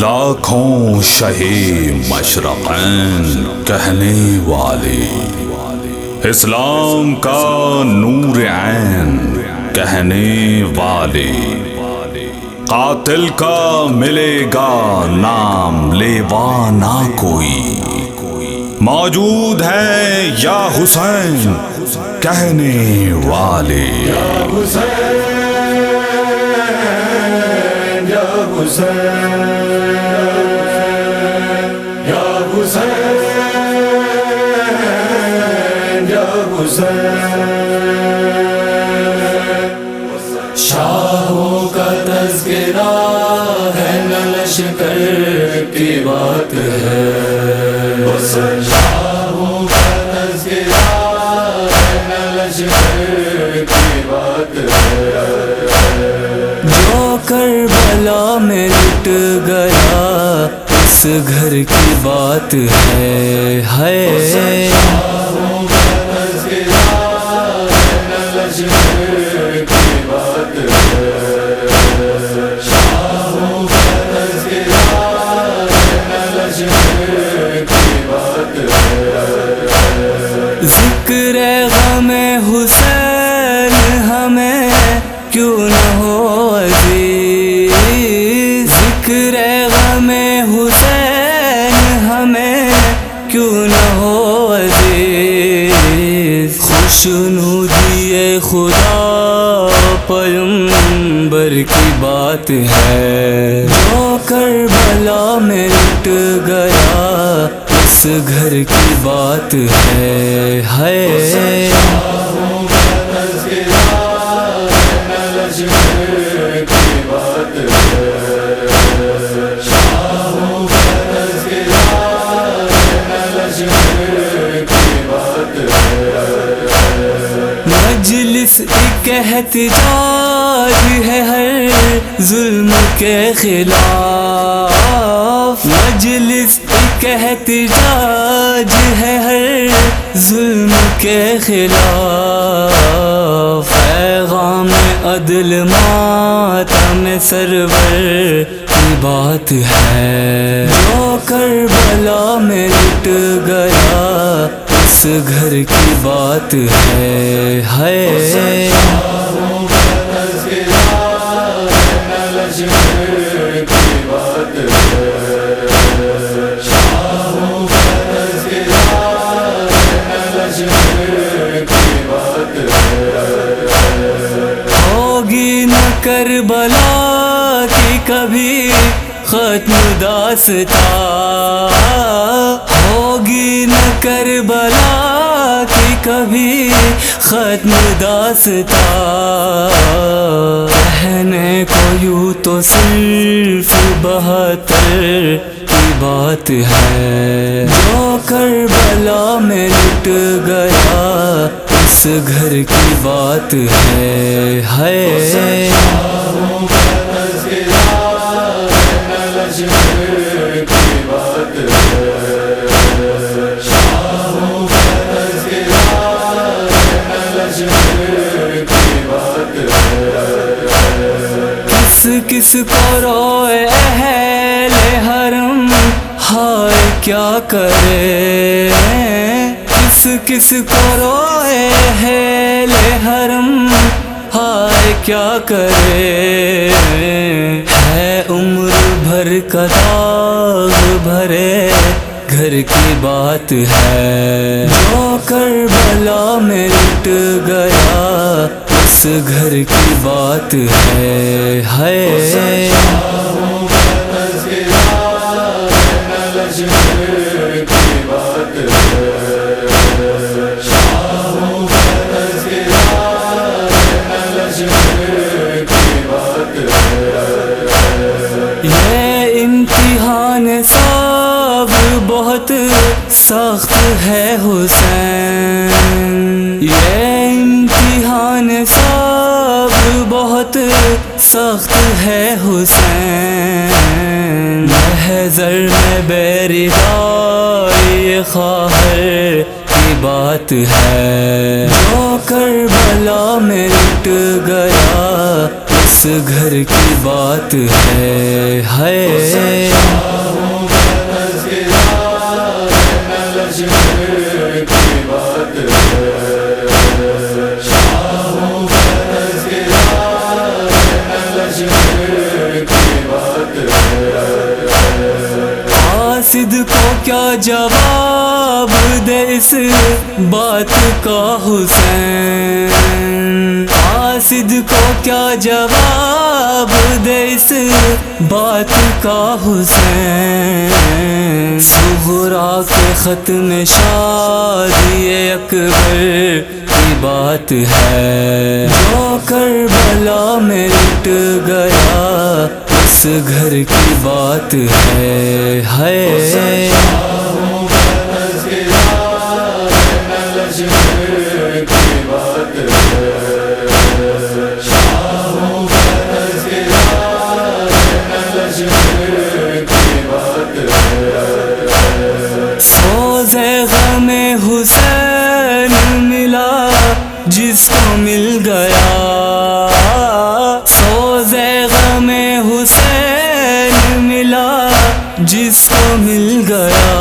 لاکھوں شہی مشرقین کہنے والے، اسلام کا نور عین کہنے والے، قاتل کا ملے گا نام لیوا نہ کوئی، موجود ہے یا حسین کہنے والے۔ یا حسین یا حسین یا حسین یا حسین، شاہوں کا تذکرہ ہے نہ لشکر کی بات ہے، شاہوں کا تذکرہ ہے نہ لشکر کی بات ہے، جو کربلا میں لٹ گیا اس گھر کی بات ہے، شاہوں کا تذکرہ ہے نہ لشکر کی بات ہے، شاہوں کا تذکرہ ہے نہ لشکر کی بات ہے، ذکر غم حسین ہمیں کیوں نہ ہو عزیز، ذکر غم حسین ہمیں کیوں نہ ہو عزیز، خوشنودی خدا پیغمبر کی بات ہے، جو کربلا میں لٹ گیا اس گھر کی بات ہے، شاہوں کا تذکرہ ہے نہ لشکر کی بات ہے، شاہوں کا تذکرہ ہے نہ لشکر کی بات ہے، مجلس ایک احتجاج ہے ہر ظلم کے خلاف، مجلس ایک احتجاج ہے ہر ظلم کے خلاف، پیغام عدل ماتم سرور کی بات ہے، جو کربلا میں لٹ گیا اس گھر کی بات ہے، شاہوں کا تذکرہ ہے نہ لشکر کی بات ہے، شاہوں کا تذکرہ ہے نہ لشکر کی بات ہے، ہوگی نہ کربلا کی کبھی ختم داستاں، ہوگی نہ کربلا کی کبھی ختم داستاں، کہنے کو یوں تو صرف 72 کی بات ہے، جو کربلا میں لٹ گیا اس گھر کی بات ہے، شاہوں کا تذکرہ ہے نہ لشکر کی بات ہے، شاہوں کا تذکرہ ہے نہ لشکر کی بات ہے، کس کو روئے اہل حرم ہائے کیا کرے، کس کو روئے اہل حرم ہائے کیا کرے، ہے عمر بھر کا داغ بھرے گھر کی بات ہے، جو کربلا میں لٹ گیا اس گھر کی بات ہے، شاہوں کا تذکرہ ہے نہ لشکر کی بات ہے، شاہوں کا تذکرہ ہے نہ لشکر کی بات ہے، یہ امتحان صعب بہت سخت ہے حسین، یہ امتحان صعب بہت سخت ہے حسین، محضر میں بیرداری خواہر کی بات ہے، جو کربلا میں لٹ گیا اس اس گھر کی بات ہے حاسد کو کیا جواب دے اس بات کا حسین، حاسد کو کیا جواب دے اس بات کا حسین، زہرا کے خط میں شادی اکبر کی بات ہے، جو کربلا میں لٹ گیا اس گھر کی بات ہے سوزے غم حسین ملا جس کو مل گیا، سوزے غم حسین ملا جس کو مل گیا،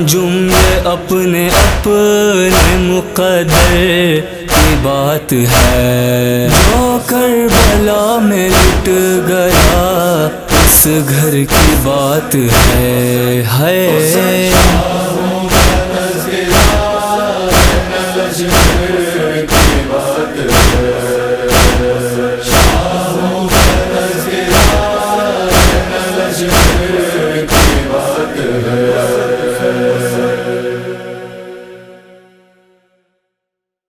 جملے اپنے مقدر کی بات ہے، جو کربلا میں لٹ گیا اس گھر کی بات ہے